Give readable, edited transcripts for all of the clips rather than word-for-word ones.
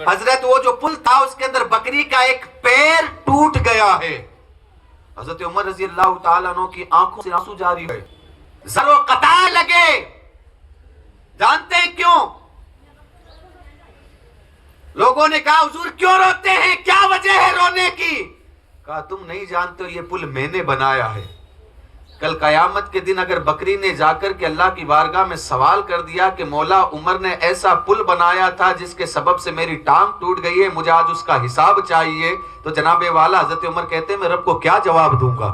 حضرت وہ جو پل تھا اس کے اندر بکری کا ایک پیر ٹوٹ گیا ہے. حضرت عمر رضی اللہ تعالیٰ عنہ کی آنکھوں سے آنسو جاری ہے. زر و قطع لگے. جانتے ہیں کیوں؟ لوگوں نے کہا حضور کیوں روتے ہیں، کیا وجہ ہے رونے کی؟ کہا تم نہیں جانتے ہو یہ پل میں نے بنایا ہے. کل قیامت کے دن اگر بکری نے جا کر کے اللہ کی بارگاہ میں سوال کر دیا کہ مولا عمر نے ایسا پل بنایا تھا جس کے سبب سے میری ٹانگ ٹوٹ گئی ہے، مجھے آج اس کا حساب چاہیے، تو جناب والا حضرت عمر کہتے ہیں میں رب کو کیا جواب دوں گا؟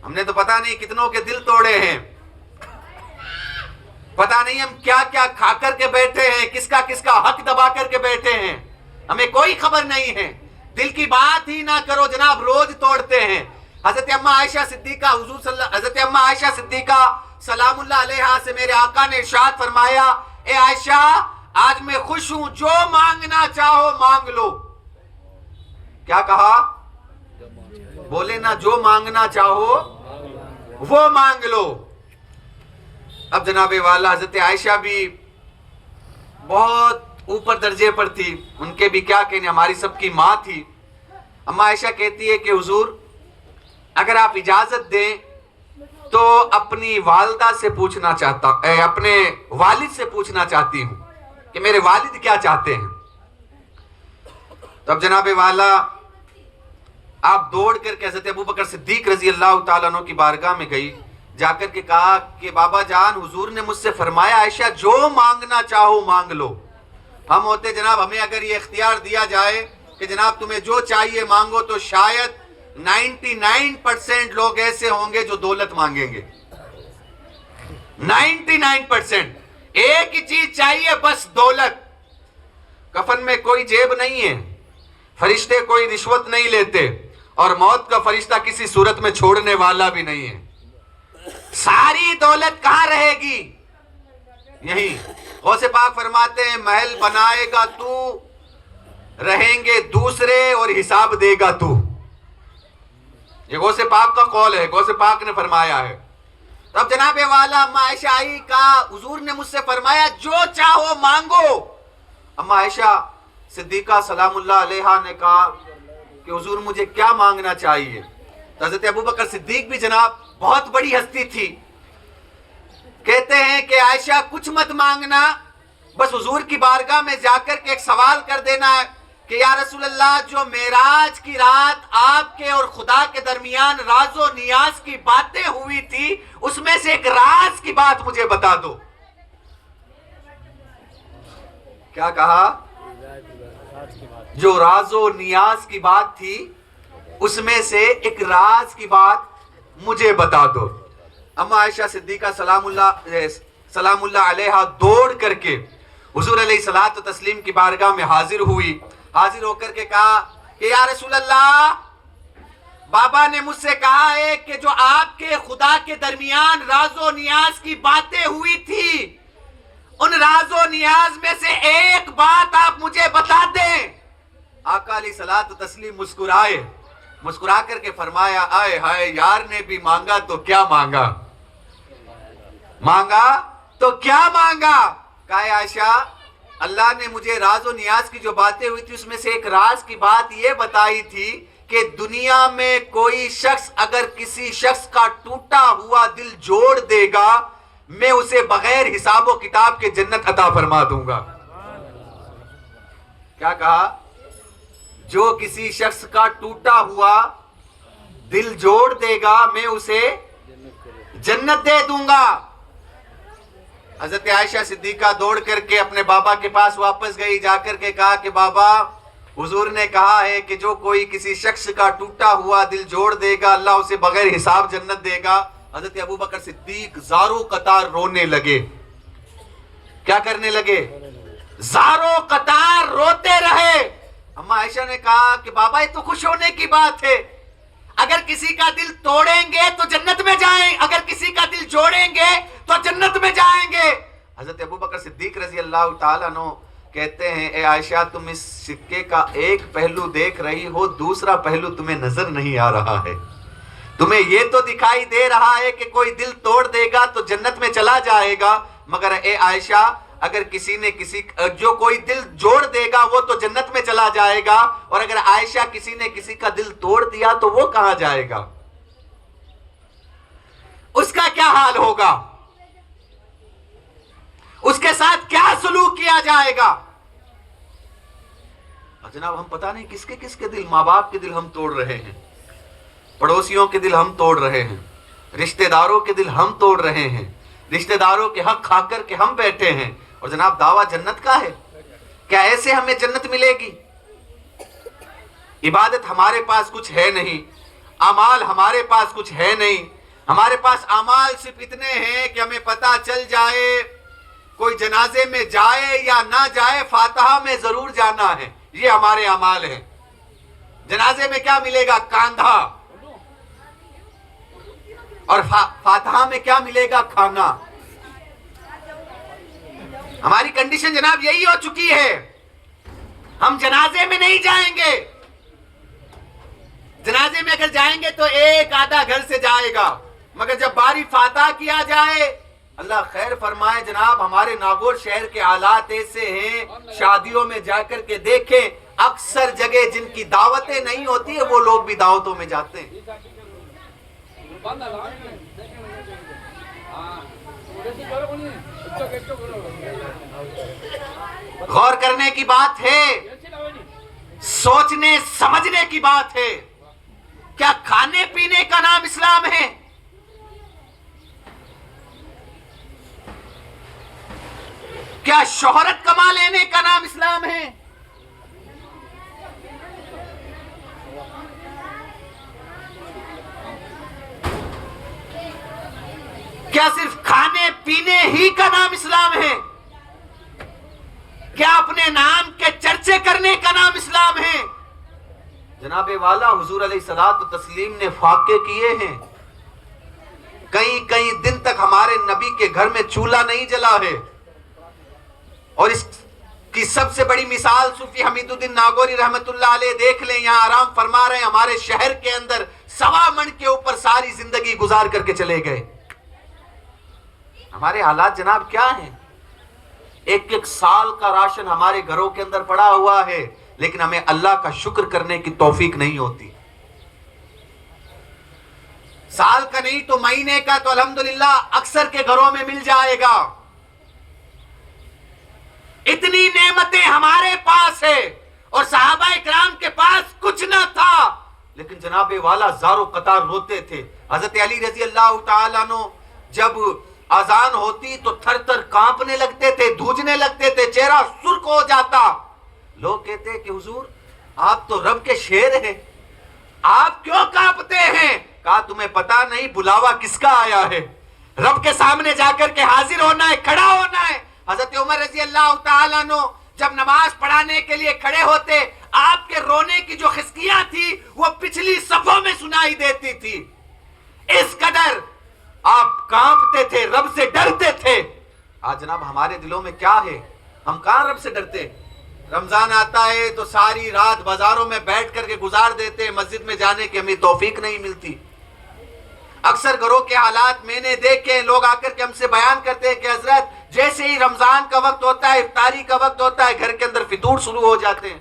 ہم نے تو پتہ نہیں کتنوں کے دل توڑے ہیں، پتہ نہیں ہم کیا کیا کھا کر کے بیٹھے ہیں، کس کا حق دبا کر کے بیٹھے ہیں، ہمیں کوئی خبر نہیں ہے. دل کی بات ہی نہ کرو جناب، روز توڑتے ہیں. حضرت اماں عائشہ صدیقہ حضرت اماں عائشہ صدیقہ سلام اللہ علیہا سے میرے آقا نے ارشاد فرمایا، اے عائشہ آج میں خوش ہوں، جو مانگنا چاہو مانگ لو. کیا کہا؟ بولے نا، جو مانگنا چاہو وہ مانگ لو. اب جناب والا حضرت عائشہ بھی بہت اوپر درجے پر تھی، ان کے بھی کیا کہنے، ہماری سب کی ماں تھی. اماں عائشہ کہتی ہے کہ حضور اگر آپ اجازت دیں تو اپنی والدہ سے پوچھنا چاہتا اپنے والد سے پوچھنا چاہتی ہوں کہ میرے والد کیا چاہتے ہیں. تب جناب والا آپ دوڑ کر کے حضرت ابوبکر صدیق رضی اللہ تعالیٰ عنہ کی بارگاہ میں گئی، جا کر کے کہا کہ بابا جان حضور نے مجھ سے فرمایا عائشہ جو مانگنا چاہو مانگ لو. ہم ہوتے جناب، ہمیں اگر یہ اختیار دیا جائے کہ جناب تمہیں جو چاہیے مانگو، تو شاید 99% لوگ ایسے ہوں گے جو دولت مانگیں گے. 99% ایک ہی چیز چاہیے، بس دولت. کفن میں کوئی جیب نہیں ہے، فرشتے کوئی رشوت نہیں لیتے، اور موت کا فرشتہ کسی صورت میں چھوڑنے والا بھی نہیں ہے. ساری دولت کہاں رہے گی؟ یہی. غوث پاک فرماتے ہیں محل بنائے گا تو، رہیں گے دوسرے اور حساب دے گا تو. یہ غوث پاک کا قول ہے، غوث پاک نے فرمایا ہے. تب جناب والا اماں عائشہ آئی، کہا حضور نے مجھ سے فرمایا جو چاہو مانگو. اماں عائشہ صدیقہ سلام اللہ علیہا نے کہا کہ حضور مجھے کیا مانگنا چاہیے؟ تو حضرت ابوبکر صدیق بھی جناب بہت بڑی ہستی تھی، کہتے ہیں کہ عائشہ کچھ مت مانگنا، بس حضور کی بارگاہ میں جا کر کے ایک سوال کر دینا ہے کہ یا رسول اللہ جو معراج کی رات آپ کے اور خدا کے درمیان راز و نیاز کی باتیں ہوئی تھی، اس میں سے ایک راز کی بات مجھے بتا دو. کیا کہا؟ جو راز و نیاز کی بات تھی اس میں سے ایک راز کی بات مجھے بتا دو. اماں عائشہ صدیقہ سلام اللہ علیہا دوڑ کر کے حضور علیہ الصلوۃ والتسلیم کی بارگاہ میں حاضر ہوئی. حاضر ہو کر کے کہا کہ یا رسول اللہ بابا نے مجھ سے کہا ہے کہ جو آپ کے خدا کے درمیان راز و نیاز کی باتیں ہوئی تھی، ان راز و نیاز میں سے ایک بات آپ مجھے بتا دیں. آقا علیہ الصلوۃ والتسلیم مسکرائے، مسکرا کر کے فرمایا آئے ہائے یار نے بھی مانگا تو کیا مانگا، مانگا تو کیا مانگا. کہا عائشہ اللہ نے مجھے راز و نیاز کی جو باتیں ہوئی تھی اس میں سے ایک راز کی بات یہ بتائی تھی کہ دنیا میں کوئی شخص اگر کسی شخص کا ٹوٹا ہوا دل جوڑ دے گا، میں اسے بغیر حساب و کتاب کے جنت عطا فرما دوں گا. کیا کہا؟ جو کسی شخص کا ٹوٹا ہوا دل جوڑ دے گا میں اسے جنت دے دوں گا. حضرت عائشہ صدیقہ دوڑ کر کے اپنے بابا کے پاس واپس گئی، جا کر کے کہا کہ بابا حضور نے کہا ہے کہ جو کوئی کسی شخص کا ٹوٹا ہوا دل جوڑ دے گا اللہ اسے بغیر حساب جنت دے گا. حضرت ابوبکر صدیق زاروں قطار رونے لگے. کیا کرنے لگے؟ زاروں قطار روتے رہے. اماں عائشہ نے کہا کہ بابا یہ تو خوش ہونے کی بات ہے، اگر کسی کا دل توڑیں گے تو جنت میں جائیں، اگر کسی کا دل جوڑیں گے تو جنت میں جائیں گے. حضرت ابوبکر صدیق رضی اللہ تعالیٰ عنہ کہتے ہیں اے عائشہ تم اس سکے کا ایک پہلو دیکھ رہی ہو، دوسرا پہلو تمہیں نظر نہیں آ رہا ہے. تمہیں یہ تو دکھائی دے رہا ہے کہ کوئی دل توڑ دے گا تو جنت میں چلا جائے گا، مگر اے عائشہ اگر کسی نے جو کوئی دل جوڑ دے گا وہ تو جنت میں چلا جائے گا، اور اگر عائشہ کسی نے کسی کا دل توڑ دیا تو وہ کہاں جائے گا؟ اس کا کیا حال ہوگا؟ اس کے ساتھ کیا سلوک کیا جائے گا؟ اور جناب ہم پتہ نہیں کس کے دل، ماں باپ کے دل ہم توڑ رہے ہیں، پڑوسیوں کے دل ہم توڑ رہے ہیں، رشتہ داروں کے دل ہم توڑ رہے ہیں، رشتہ داروں کے حق کھا کر کے ہم بیٹھے ہیں، اور جناب دعویٰ جنت کا ہے۔ کیا ایسے ہمیں جنت ملے گی؟ عبادت ہمارے پاس کچھ ہے نہیں، اعمال ہمارے پاس کچھ ہے نہیں، ہمارے پاس اعمال صرف اتنے ہیں کہ ہمیں پتہ چل جائے کوئی جنازے میں جائے یا نہ جائے، فاتحہ میں ضرور جانا ہے، یہ ہمارے اعمال ہیں۔ جنازے میں کیا ملے گا؟ کاندھا، اور فاتحہ میں کیا ملے گا؟ کھانا۔ ہماری کنڈیشن جناب یہی ہو چکی ہے، ہم جنازے میں نہیں جائیں گے۔ جنازے میں اگر جائیں گے تو ایک آدھا گھر سے جائے گا، مگر جب باری فاتحہ کیا جائے، اللہ خیر فرمائے جناب، ہمارے ناگور شہر کے حالات ایسے ہیں، شادیوں میں جا کر کے دیکھیں، اکثر جگہ جن کی دعوتیں نہیں ہوتی ہیں وہ لوگ بھی دعوتوں میں جاتے ہیں۔ غور کرنے کی بات ہے، سوچنے سمجھنے کی بات ہے۔ کیا کھانے پینے کا نام اسلام ہے؟ کیا شہرت کما لینے کا نام اسلام ہے؟ کیا صرف کھانے پینے ہی کا نام اسلام ہے؟ کیا اپنے نام کے چرچے کرنے کا نام اسلام ہے؟ جناب والا حضور علیہ الصلوۃ والتسلیم نے فاقے کیے ہیں، کئی دن تک ہمارے نبی کے گھر میں چولہا نہیں جلا ہے، اور اس کی سب سے بڑی مثال صوفی حمید الدین ناگوری رحمت اللہ علیہ دیکھ لیں، یہاں آرام فرما رہے ہیں، ہمارے شہر کے اندر 1.25 من کے اوپر ساری زندگی گزار کر کے چلے گئے۔ ہمارے حالات جناب کیا ہیں؟ ایک سال کا راشن ہمارے گھروں کے اندر پڑا ہوا ہے، لیکن ہمیں اللہ کا شکر کرنے کی توفیق نہیں ہوتی۔ سال کا نہیں تو مہینے کا تو الحمدللہ اکثر کے گھروں میں مل جائے گا۔ اتنی نعمتیں ہمارے پاس ہے، اور صحابہ اکرام کے پاس کچھ نہ تھا، لیکن جناب والا زاروں قطار روتے تھے۔ حضرت علی رضی اللہ تعالیٰ عنہ جب اذان ہوتی تو تھر تھر کانپنے لگتے تھے، دھوجنے لگتے تھے، چہرہ سرخ ہو جاتا۔ لوگ کہتے کہ حضور آپ تو رب کے شیر ہیں، آپ کیوں کانپتے ہیں؟ کہا تمہیں پتا نہیں بلاوا کس کا آیا ہے، رب کے سامنے جا کر کے حاضر ہونا ہے، کھڑا ہونا ہے۔ حضرت عمر رضی اللہ تعالیٰ عنہ جب نماز پڑھانے کے لیے کھڑے ہوتے، آپ کے رونے کی جو خسکیاں تھی وہ پچھلی صفوں میں سنائی دیتی تھی، اس قدر آپ کانپتے تھے، رب سے ڈرتے تھے۔ آج جناب ہمارے دلوں میں کیا ہے؟ ہم کہاں رب سے ڈرتے؟ رمضان آتا ہے تو ساری رات بازاروں میں بیٹھ کر کے گزار دیتے، مسجد میں جانے کی ہمیں توفیق نہیں ملتی۔ اکثر گھروں کے حالات میں نے دیکھے، لوگ آ کر کے ہم سے بیان کرتے ہیں کہ حضرت جیسے ہی رمضان کا وقت ہوتا ہے، افطاری کا وقت ہوتا ہے، گھر کے اندر فطور شروع ہو جاتے ہیں۔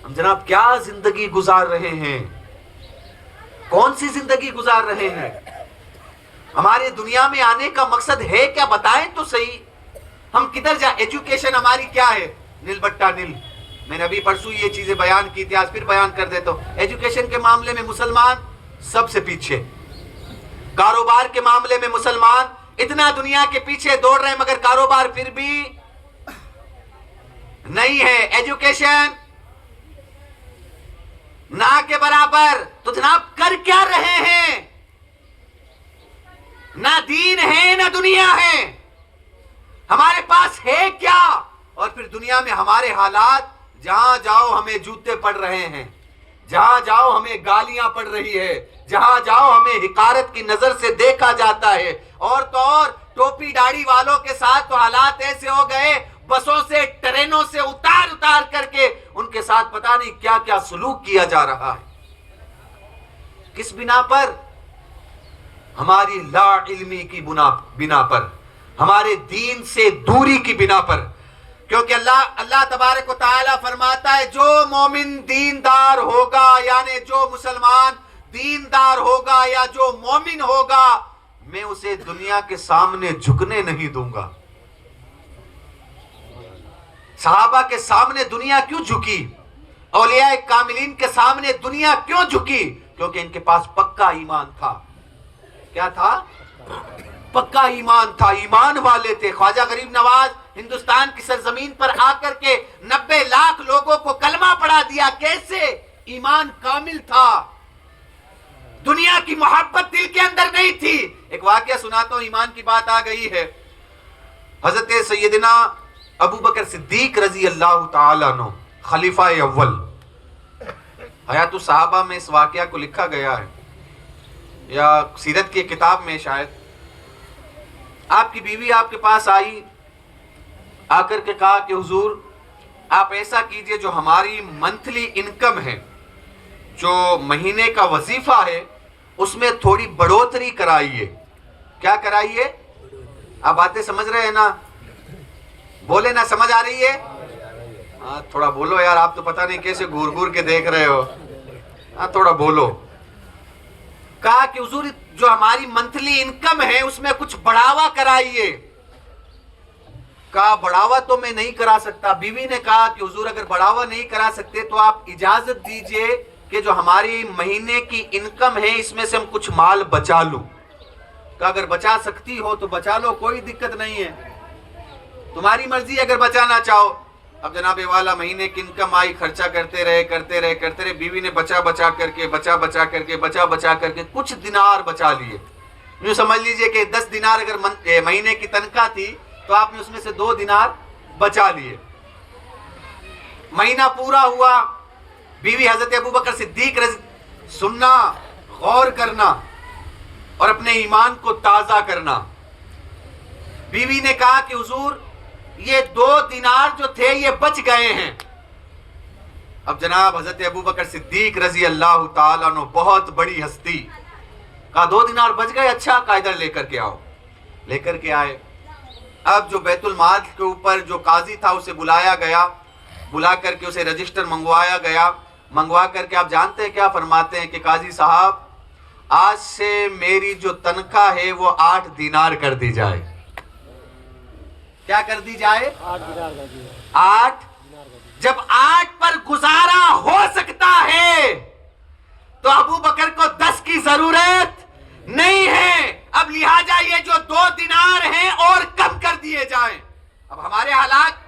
ہم جناب کیا زندگی گزار رہے ہیں؟ کون سی زندگی گزار رہے ہیں؟ ہمارے دنیا میں آنے کا مقصد ہے کیا؟ بتائیں تو صحیح، ہم کدھر جائیں؟ ایجوکیشن ہماری کیا ہے؟ نل بٹا نل۔ میں نے ابھی پرسوں یہ چیزیں بیان کی تھی، آج پھر بیان کر دیتا ہوں۔ ایجوکیشن کے معاملے میں مسلمان سب سے پیچھے، کاروبار کے معاملے میں مسلمان اتنا دنیا کے پیچھے دوڑ رہے ہیں، مگر کاروبار پھر بھی نہیں ہے۔ ایجوکیشن نہ کے برابر، تو جناب کر کیا رہے ہیں؟ نہ دین ہے نہ دنیا ہے، ہمارے پاس ہے کیا؟ اور پھر دنیا میں ہمارے حالات، جہاں جاؤ ہمیں جوتے پڑ رہے ہیں، جہاں جاؤ ہمیں گالیاں پڑ رہی ہے، جہاں جاؤ ہمیں حقارت کی نظر سے دیکھا جاتا ہے، اور تو اور ٹوپی داڑھی والوں کے ساتھ تو حالات ایسے ہو گئے، بسوں سے ٹرینوں سے اتار کر کے ان کے ساتھ پتہ نہیں کیا کیا سلوک کیا جا رہا ہے۔ کس بنا پر؟ ہماری لا علمی کی بنا پر، ہمارے دین سے دوری کی بنا پر. کیونکہ اللہ تبارک و تعالی فرماتا ہے جو مومن دیندار ہوگا، یعنی جو مسلمان دیندار ہوگا یا جو مومن ہوگا، میں اسے دنیا کے سامنے جھکنے نہیں دوں گا. صحابہ کے سامنے دنیا کیوں جھکی؟ اولیاء کاملین کے سامنے دنیا کیوں جھکی؟ کیونکہ ان کے پاس پکا ایمان تھا. کیا تھا؟ پکا ایمان تھا، ایمان والے تھے. خواجہ غریب نواز ہندوستان کی سرزمین پر آ کر کے 90 لاکھ لوگوں کو کلمہ پڑھا دیا. کیسے؟ ایمان کامل تھا، دنیا کی محبت دل کے اندر نہیں تھی. ایک واقعہ سناتا ہوں، ایمان کی بات آ گئی ہے. حضرت سیدنا ابو بکر صدیق رضی اللہ تعالیٰ عنہ خلیفہ اول، حیات الصحابہ میں اس واقعہ کو لکھا گیا ہے، یا سیرت کی کتاب میں شاید. آپ کی بیوی آپ کے پاس آئی، آ کر کے کہا کہ حضور آپ ایسا کیجئے، جو ہماری منتھلی انکم ہے، جو مہینے کا وظیفہ ہے، اس میں تھوڑی بڑھوتری کرائیے. کیا کرائیے؟ آپ باتیں سمجھ رہے ہیں نا؟ بولے نا، سمجھ آ رہی ہے؟ ہاں تھوڑا بولو یار، آپ تو پتہ نہیں کیسے گور گور کے دیکھ رہے ہو. ہاں تھوڑا بولو. کہا کہ حضور جو ہماری منتھلی انکم ہے اس میں کچھ بڑھاوا کرائیے. کہا بڑھاوا تو میں نہیں کرا سکتا. بیوی نے کہا کہ حضور اگر بڑھاوا نہیں کرا سکتے تو آپ اجازت دیجئے کہ جو ہماری مہینے کی انکم ہے اس میں سے ہم کچھ مال بچا لوں. کہا اگر بچا سکتی ہو تو بچا لو، کوئی دقت نہیں ہے، تمہاری مرضی اگر بچانا چاہو. اب جناب والا مہینے کی انکم آئی، خرچہ کرتے رہے. بیوی نے بچا بچا کر کے کچھ دینار بچا لیے. یوں سمجھ لیجئے کہ 10 دینار اگر مہینے کی تنخواہ تھی تو آپ نے اس میں سے 2 دینار بچا لیے. مہینہ پورا ہوا. بیوی حضرت ابو بکر صدیق سننا، غور کرنا اور اپنے ایمان کو تازہ کرنا. بیوی نے کہا کہ حضور یہ 2 دینار جو تھے یہ بچ گئے ہیں. اب جناب حضرت ابو بکر صدیق رضی اللہ تعالیٰ عنہ بہت بڑی ہستی، کہا 2 دینار بچ گئے، اچھا کہا ادھر لے کر کے آؤ. لے کر کے آئے. اب جو بیت المال کے اوپر جو قاضی تھا اسے بلایا گیا، بلا کر کے اسے رجسٹر منگوایا گیا. منگوا کر کے آپ جانتے ہیں کیا فرماتے ہیں کہ قاضی صاحب آج سے میری جو تنخواہ ہے وہ 8 دینار کر دی جائے. کیا کر دی جائے؟ 8. جب 8 پر گزارا ہو سکتا ہے تو ابو بکر کو 10 کی ضرورت نہیں ہے. اب لہٰذا یہ جو 2 دینار ہیں اور کم کر دیے جائیں. اب ہمارے حالات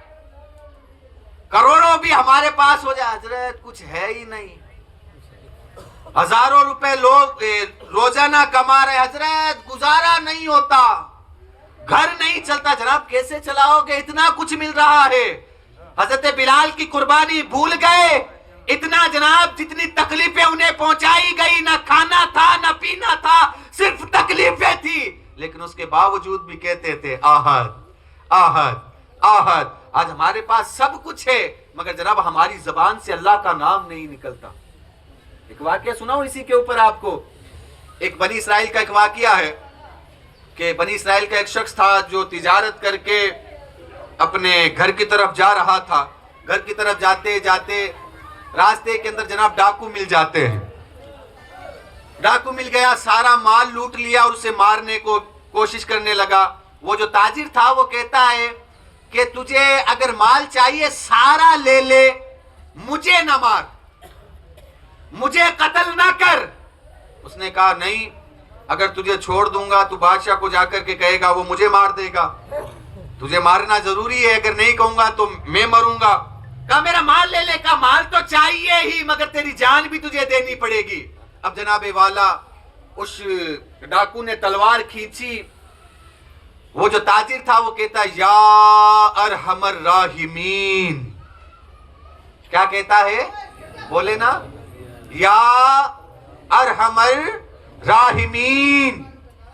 کروڑوں بھی ہمارے پاس ہو جائے، حضرت کچھ ہے ہی نہیں، ہزاروں روپے لوگ روزانہ کما رہے، حضرت گزارا نہیں ہوتا، گھر نہیں چلتا. جناب کیسے چلاؤ گے؟ اتنا کچھ مل رہا ہے. حضرت بلال کی قربانی بھول گئے؟ اتنا جناب جتنی تکلیفیں انہیں پہنچائی گئی، نہ کھانا تھا نہ پینا تھا، صرف تکلیفیں تھی، لیکن اس کے باوجود بھی کہتے تھے آہد آہد آہد. آج ہمارے پاس سب کچھ ہے مگر جناب ہماری زبان سے اللہ کا نام نہیں نکلتا. ایک واقعہ سناؤں اسی کے اوپر آپ کو. ایک بنی اسرائیل کا ایک واقعہ ہے کہ بنی اسرائیل کا ایک شخص تھا جو تجارت کر کے اپنے گھر کی طرف جا رہا تھا. گھر کی طرف جاتے جاتے راستے کے اندر جناب ڈاکو مل جاتے ہیں. ڈاکو مل گیا، سارا مال لوٹ لیا اور اسے مارنے کو کوشش کرنے لگا. وہ جو تاجر تھا وہ کہتا ہے کہ تجھے اگر مال چاہیے سارا لے لے، مجھے نہ مار، مجھے قتل نہ کر. اس نے کہا نہیں، اگر تجھے چھوڑ دوں گا تو بادشاہ کو جا کر کے کہے گا وہ مجھے مار دے گا، تجھے مارنا ضروری ہے، اگر نہیں کہوں گا تو میں مروں گا. کہا میرا مال لے لے. کہا مال تو چاہیے ہی مگر تیری جان بھی تجھے دینی پڑے گی. اب جناب والا اس ڈاکو نے تلوار کھینچی. وہ جو تاجر تھا وہ کہتا یا ارحم الراحمین. کیا کہتا ہے؟ بولے نا، یا ارحم الراحمین.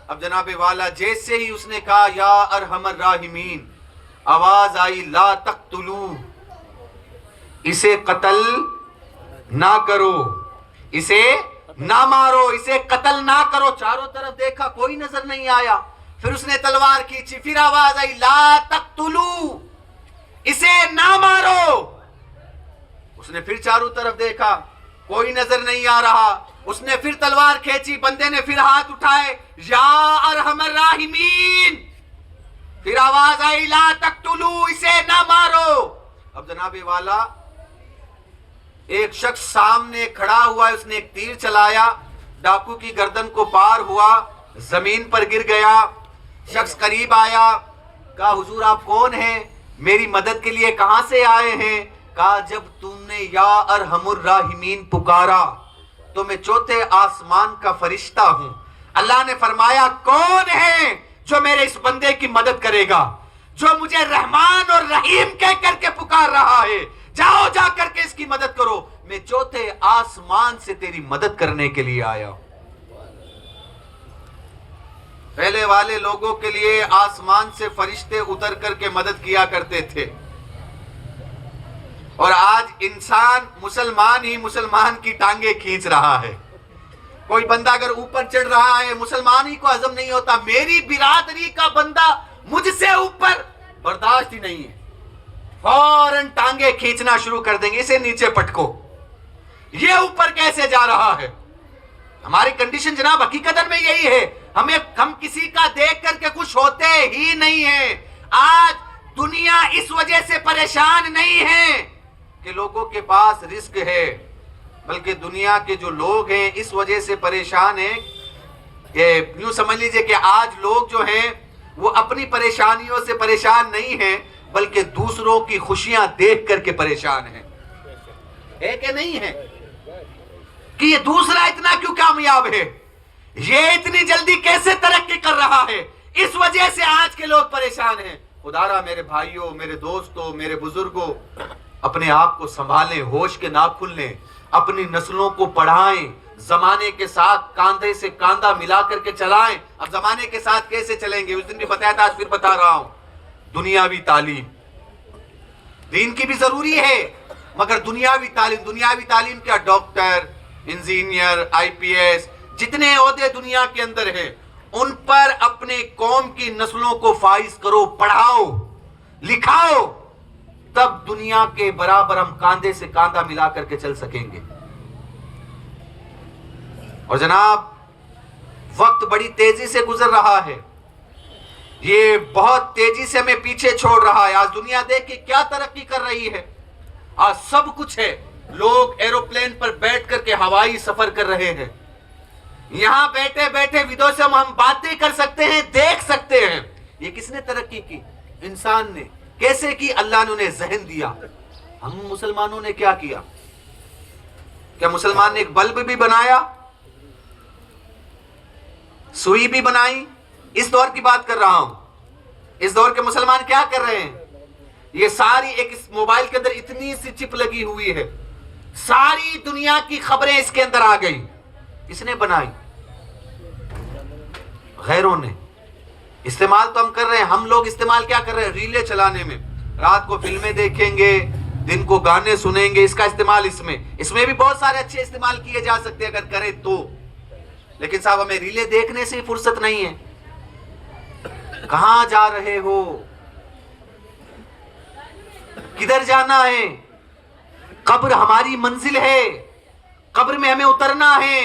اب جناب والا جیسے ہی اس نے کہا یا ارحم الراحمین، آواز آئی لا تقتلو، اسے قتل نہ کرو، اسے نہ مارو، اسے قتل نہ کرو. چاروں طرف دیکھا کوئی نظر نہیں آیا. پھر اس نے تلوار کھینچی، پھر آواز آئی لا تقتلو، اسے نہ مارو۔ اس نے پھر چاروں طرف دیکھا، کوئی نظر نہیں آ رہا، اس نے پھر تلوار کھینچی، بندے نے پھر ہاتھ اٹھائے، یا ارحم الراحمین، پھر آواز آئی لا تقتلو، اسے نہ مارو۔ اب جناب والا ایک شخص سامنے کھڑا ہوا ہے، اس نے ایک تیر چلایا، ڈاکو کی گردن کو پار ہوا، زمین پر گر گیا۔ شخص قریب آیا، کہا حضور آپ کون ہیں، میری مدد کے لیے کہاں سے آئے ہیں؟ کہا جب تم نے یا ارحم الراحمین پکارا تو میں چوتھے آسمان کا فرشتہ ہوں، اللہ نے فرمایا کون ہے جو میرے اس بندے کی مدد کرے گا، جو مجھے رحمان اور رحیم کہہ کر کے پکار رہا ہے، جاؤ جا کر کے اس کی مدد کرو، میں چوتھے آسمان سے تیری مدد کرنے کے لیے آیا ہوں۔ پہلے والے لوگوں کے لیے آسمان سے فرشتے اتر کر کے مدد کیا کرتے تھے، اور آج انسان مسلمان ہی مسلمان کی ٹانگیں کھینچ رہا ہے۔ کوئی بندہ اگر اوپر چڑھ رہا ہے، مسلمان ہی کو عزم نہیں ہوتا میری برادری کا بندہ مجھ سے اوپر، برداشت ہی نہیں ہے، فوراً ٹانگیں کھینچنا شروع کر دیں گے، اسے نیچے پٹکو، یہ اوپر کیسے جا رہا ہے۔ ہماری کنڈیشن جناب حقیقت میں یہی ہے، ہم کسی کا دیکھ کر کے خوش ہوتے ہی نہیں ہیں۔ آج دنیا اس وجہ سے پریشان نہیں ہے کہ لوگوں کے پاس رزق ہے، بلکہ دنیا کے جو لوگ ہیں اس وجہ سے پریشان ہیں، یوں سمجھ لیجئے کہ آج لوگ جو ہیں وہ اپنی پریشانیوں سے پریشان نہیں ہیں، بلکہ دوسروں کی خوشیاں دیکھ کر کے پریشان ہیں، ہے کہ نہیں ہے؟ کہ یہ دوسرا اتنا کیوں کامیاب ہے، یہ اتنی جلدی کیسے ترقی کر رہا ہے، اس وجہ سے آج کے لوگ پریشان ہیں۔ خدا را میرے بھائیوں، میرے دوستوں، میرے بزرگوں، اپنے آپ کو سنبھالیں، ہوش کے ناخن لیں، اپنی نسلوں کو پڑھائیں، زمانے کے ساتھ کاندھے سے کاندھا ملا کر کے چلائیں۔ اب زمانے کے ساتھ کیسے چلیں گے، اس دن بھی بتایا تھا، آج پھر بتا رہا ہوں، دنیاوی تعلیم دین کی بھی ضروری ہے، مگر دنیاوی تعلیم کیا، ڈاکٹر، انجینئر، آئی پی ایس، جتنے عہدے دنیا کے اندر ہیں ان پر اپنے قوم کی نسلوں کو فائز کرو، پڑھاؤ، لکھاؤ، تب دنیا کے برابر ہم کاندھے سے کاندھا ملا کر کے چل سکیں گے۔ اور جناب وقت بڑی تیزی سے گزر رہا ہے، یہ بہت تیزی سے ہمیں پیچھے چھوڑ رہا ہے۔ آج دنیا دیکھ کے کیا ترقی کر رہی ہے، آج سب کچھ ہے، لوگ ایروپلین پر بیٹھ کر کے ہوائی سفر کر رہے ہیں، یہاں بیٹھے بیٹھے ویڈیو سے ہم باتیں کر سکتے ہیں، دیکھ سکتے ہیں۔ یہ کس نے ترقی کی؟ انسان نے۔ کیسے کی؟ اللہ نے انہیں ذہن دیا۔ ہم مسلمانوں نے کیا کیا؟ کیا مسلمان نے ایک بلب بھی بنایا، سوئی بھی بنائی؟ اس دور کی بات کر رہا ہوں، اس دور کے مسلمان کیا کر رہے ہیں؟ یہ ساری ایک اس موبائل کے اندر اتنی سی چپ لگی ہوئی ہے، ساری دنیا کی خبریں اس کے اندر آ گئی، کس نے بنائی؟ غیروں نے۔ استعمال تو ہم کر رہے ہیں، ہم لوگ استعمال کیا کر رہے ہیں؟ ریلیں چلانے میں، رات کو فلمیں دیکھیں گے، دن کو گانے سنیں گے، اس کا استعمال اس میں بھی بہت سارے اچھے استعمال کیے جا سکتے ہیں اگر کریں تو، لیکن صاحب ہمیں ریلیں دیکھنے سے ہی فرصت نہیں ہے۔ کہاں جا رہے ہو؟ کدھر جانا ہے؟ قبر ہماری منزل ہے، قبر میں ہمیں اترنا ہے،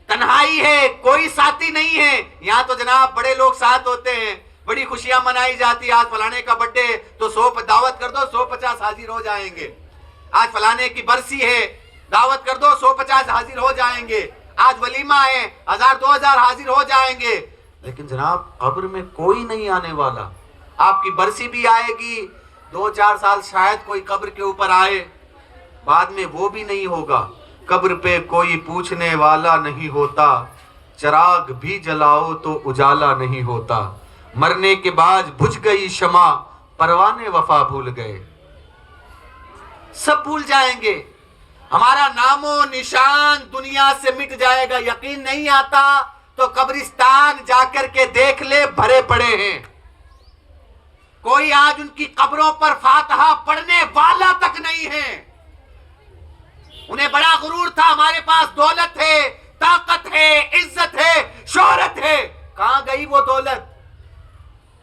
تنہائی ہے، کوئی ساتھی نہیں ہے۔ یہاں تو جناب بڑے لوگ ساتھ ہوتے ہیں، بڑی خوشیاں منائی جاتی، آج فلانے کا برتھ ڈے تو 100 دعوت کر دو، 150 حاضر ہو جائیں گے۔ آج فلانے کی برسی ہے، دعوت کر دو، 150 حاضر ہو جائیں گے۔ آج ولیمہ ہے، 1000 2000 حاضر ہو جائیں گے۔ لیکن جناب قبر میں کوئی نہیں آنے والا۔ آپ کی برسی بھی آئے گی، 2-4 سال شاید کوئی قبر کے اوپر آئے، بعد میں وہ بھی نہیں ہوگا۔ قبر پہ کوئی پوچھنے والا نہیں ہوتا، چراغ بھی جلاؤ تو اجالا نہیں ہوتا، مرنے کے بعد بجھ گئی شمع، پروانے وفا بھول گئے۔ سب بھول جائیں گے، ہمارا نام و نشان دنیا سے مٹ جائے گا۔ یقین نہیں آتا تو قبرستان جا کر کے دیکھ لے، بھرے پڑے ہیں، کوئی آج ان کی قبروں پر فاتحہ پڑھنے والا تک نہیں ہے۔ انہیں بڑا غرور تھا، ہمارے پاس دولت ہے، طاقت ہے، عزت ہے، شہرت ہے۔ کہاں گئی وہ دولت؟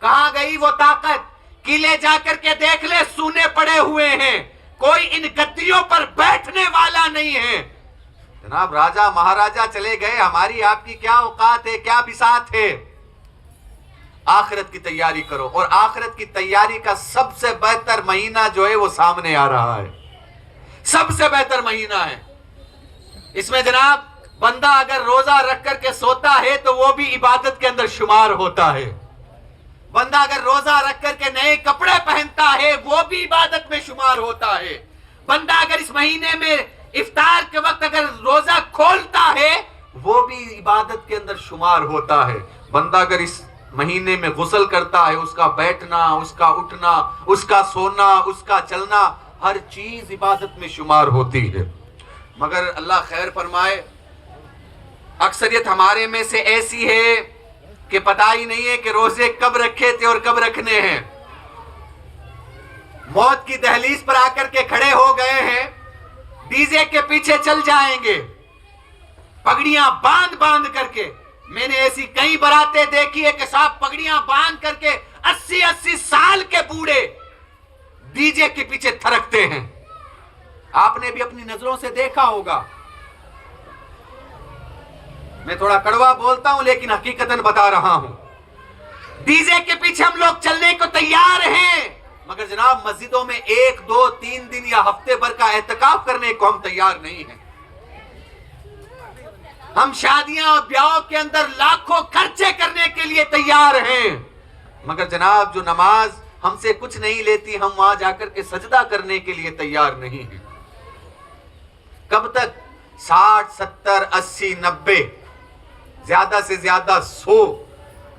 کہاں گئی وہ طاقت؟ قلعے جا کر کے دیکھ لے، سونے پڑے ہوئے ہیں، کوئی ان گدیوں پر بیٹھنے والا نہیں ہے۔ جناب راجہ مہاراجہ چلے گئے، ہماری آپ کی کیا اوقات ہے، کیا بساط ہے؟ آخرت کی تیاری کرو، اور آخرت کی تیاری کا سب سے بہتر مہینہ جو ہے وہ سامنے آ رہا ہے، سب سے بہتر مہینہ ہے۔ اس میں جناب بندہ اگر روزہ رکھ کر کے سوتا ہے تو وہ بھی عبادت کے اندر شمار ہوتا ہے، بندہ اگر روزہ رکھ کر کے نئے کپڑے پہنتا ہے وہ بھی عبادت میں شمار ہوتا ہے، بندہ اگر اس مہینے میں افطار کے وقت اگر روزہ کھولتا ہے وہ بھی عبادت کے اندر شمار ہوتا ہے، بندہ اگر اس مہینے میں غسل کرتا ہے، اس کا بیٹھنا، اس کا اٹھنا، اس کا سونا، اس کا چلنا، ہر چیز عبادت میں شمار ہوتی ہے۔ مگر اللہ خیر فرمائے، اکثریت ہمارے میں سے ایسی ہے کہ پتہ ہی نہیں ہے کہ روزے کب رکھے تھے اور کب رکھنے ہیں، موت کی دہلیز پر آ کر کے کھڑے ہو گئے ہیں، ڈی جے کے پیچھے چل جائیں گے، پگڑیاں باندھ باندھ کر کے۔ میں نے ایسی کئی براتیں دیکھی ہے کہ صاحب پگڑیاں باندھ کر کے 80 سال کے بوڑھے ڈی جے کے پیچھے تھرکتے ہیں، آپ نے بھی اپنی نظروں سے دیکھا ہوگا۔ میں تھوڑا کڑوا بولتا ہوں لیکن حقیقتاً بتا رہا ہوں، ڈی جے کے پیچھے ہم لوگ چلنے کو تیار ہیں، مگر جناب مسجدوں میں 1 2 3 دن یا ہفتے بھر کا اعتکاف کرنے کو ہم تیار نہیں ہیں۔ ہم شادیاں اور بیاہوں کے اندر لاکھوں خرچے کرنے کے لیے تیار ہیں، مگر جناب جو نماز ہم سے کچھ نہیں لیتی ہم وہاں جا کر کے سجدہ کرنے کے لیے تیار نہیں ہیں۔ کب تک؟ 60 70 80 90، زیادہ سے زیادہ 100۔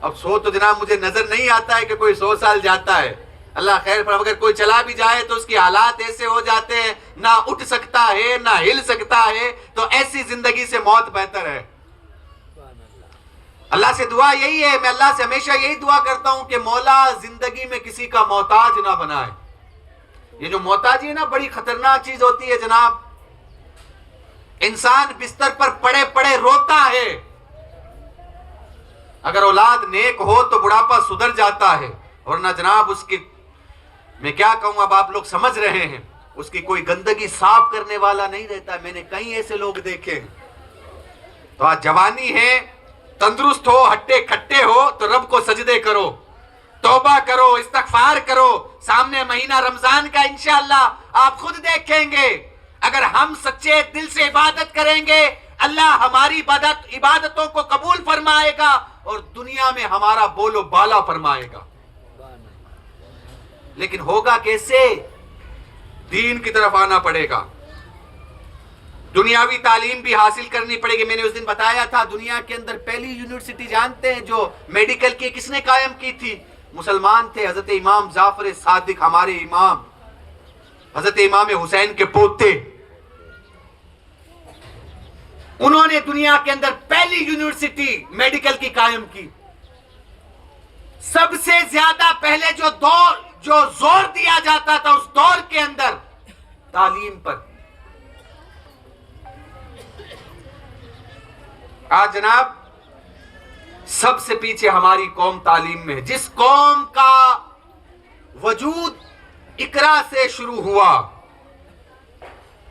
اب 100 تو جناب مجھے نظر نہیں آتا ہے کہ کوئی 100 سال جاتا ہے، اللہ خیر پر اگر کوئی چلا بھی جائے تو اس کی حالات ایسے ہو جاتے ہیں، نہ اٹھ سکتا ہے نہ ہل سکتا ہے، تو ایسی زندگی سے موت بہتر ہے۔ اللہ سے دعا یہی ہے، میں اللہ سے ہمیشہ یہی دعا کرتا ہوں کہ مولا زندگی میں کسی کا محتاج نہ بنائے۔ یہ جو محتاجی ہے نا بڑی خطرناک چیز ہوتی ہے جناب، انسان بستر پر پڑے پڑے روتا ہے، اگر اولاد نیک ہو تو بڑھاپا سدھر جاتا ہے، ورنہ جناب اس کی، میں کیا کہوں اب آپ لوگ سمجھ رہے ہیں، اس کی کوئی گندگی صاف کرنے والا نہیں رہتا۔ میں نے کئی ایسے لوگ دیکھے ہیں۔ تو آج جوانی ہے، تندرست ہو، ہٹے کھٹے ہو تو رب کو سجدے کرو، توبہ کرو، استغفار کرو، سامنے مہینہ رمضان کا انشاءاللہ آپ خود دیکھیں گے، اگر ہم سچے دل سے عبادت کریں گے اللہ ہماری عبادتوں کو قبول فرمائے گا اور دنیا میں ہمارا بولو بالا فرمائے گا۔ لیکن ہوگا کیسے؟ دین کی طرف آنا پڑے گا، دنیاوی تعلیم بھی حاصل کرنی پڑے گی۔ میں نے اس دن بتایا تھا دنیا کے اندر پہلی یونیورسٹی جانتے ہیں جو میڈیکل کی کس نے قائم کی تھی؟ مسلمان تھے، حضرت امام جعفر صادق، ہمارے امام، حضرت امام حسین کے پوتے، انہوں نے دنیا کے اندر پہلی یونیورسٹی میڈیکل کی قائم کی۔ سب سے زیادہ پہلے جو زور دیا جاتا تھا اس دور کے اندر تعلیم پر، آج جناب سب سے پیچھے ہماری قوم تعلیم میں ہے۔ جس قوم کا وجود اقرا سے شروع ہوا،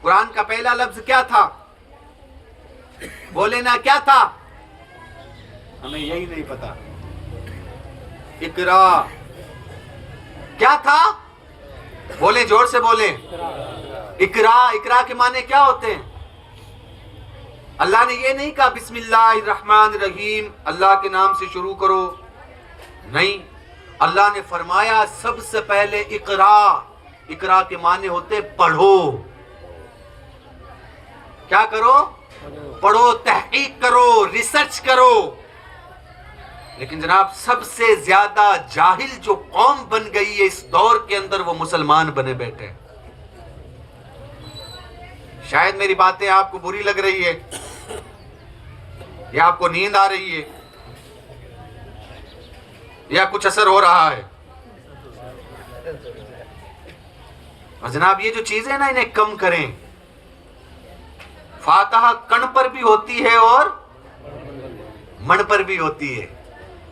قرآن کا پہلا لفظ کیا تھا؟ بولے نا کیا تھا؟ ہمیں یہی نہیں پتا۔ اقرا کیا تھا؟ بولیں، زور سے بولیں۔ اقرا، اقرا کے معنی کیا ہوتے ہیں؟ اللہ نے یہ نہیں کہا بسم اللہ الرحمن الرحیم، اللہ کے نام سے شروع کرو، نہیں، اللہ نے فرمایا سب سے پہلے اقرا۔ اقرا کے معنی ہوتے پڑھو۔ کیا کرو؟ پڑھو، تحقیق کرو، ریسرچ کرو۔ لیکن جناب سب سے زیادہ جاہل جو قوم بن گئی ہے اس دور کے اندر وہ مسلمان بنے بیٹھے۔ شاید میری باتیں آپ کو بری لگ رہی ہے یا آپ کو نیند آ رہی ہے یا کچھ اثر ہو رہا ہے، اور جناب یہ جو چیزیں نا انہیں کم کریں۔ فاتحہ کن پر بھی ہوتی ہے اور من پر بھی ہوتی ہے۔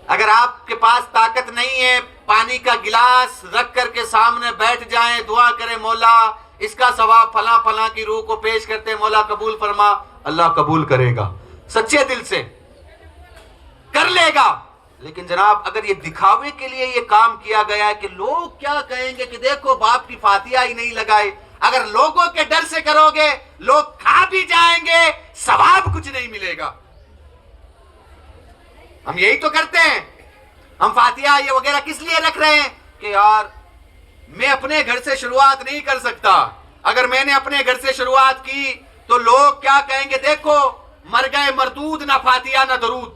اگر آپ کے پاس طاقت نہیں ہے، پانی کا گلاس رکھ کر کے سامنے بیٹھ جائیں، دعا کریں مولا اس کا ثواب فلاں فلاں کی روح کو پیش کرتے، مولا قبول فرما، اللہ قبول کرے گا، سچے دل سے کر لے گا۔ لیکن جناب اگر یہ دکھاوے کے لیے یہ کام کیا گیا ہے کہ لوگ کیا کہیں گے کہ دیکھو باپ کی فاتحہ ہی نہیں لگائے، اگر لوگوں کے ڈر سے کرو گے لوگ کھا بھی جائیں گے، ثواب کچھ نہیں ملے گا۔ ہم یہی تو کرتے ہیں، ہم فاتحہ یہ وغیرہ کس لیے رکھ رہے ہیں کہ یار میں اپنے گھر سے شروعات نہیں کر سکتا، اگر میں نے اپنے گھر سے شروعات کی تو لوگ کیا کہیں گے، دیکھو مر گئے مردود، نہ فاتحہ نہ درود۔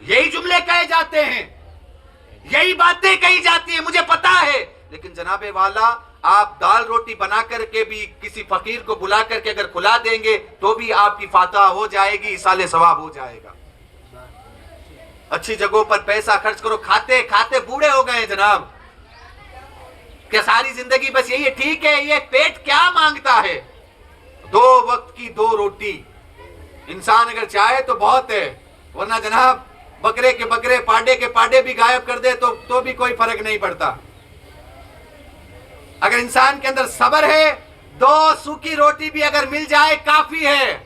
یہی جملے کہے جاتے ہیں، یہی باتیں کہی جاتی ہیں، مجھے پتا ہے۔ لیکن جناب والا آپ دال روٹی بنا کر کے بھی کسی فقیر کو بلا کر کے اگر کھلا دیں گے تو بھی آپ کی فاتحہ ہو جائے گی، ایصال ثواب ہو جائے گا۔ اچھی جگہوں پر پیسہ خرچ کرو، کھاتے کھاتے بوڑھے ہو گئے ہیں جناب، کہ ساری زندگی بس یہی ہے۔ ٹھیک ہے، یہ پیٹ کیا مانگتا ہے؟ 2 وقت کی 2 روٹی انسان اگر چاہے تو بہت ہے، ورنہ جناب بکرے کے بکرے پاڈے کے پاڈے بھی غائب کر دے تو بھی کوئی فرق نہیں پڑتا۔ اگر انسان کے اندر صبر ہے، 2 سوکھی روٹی بھی اگر مل جائے کافی ہے،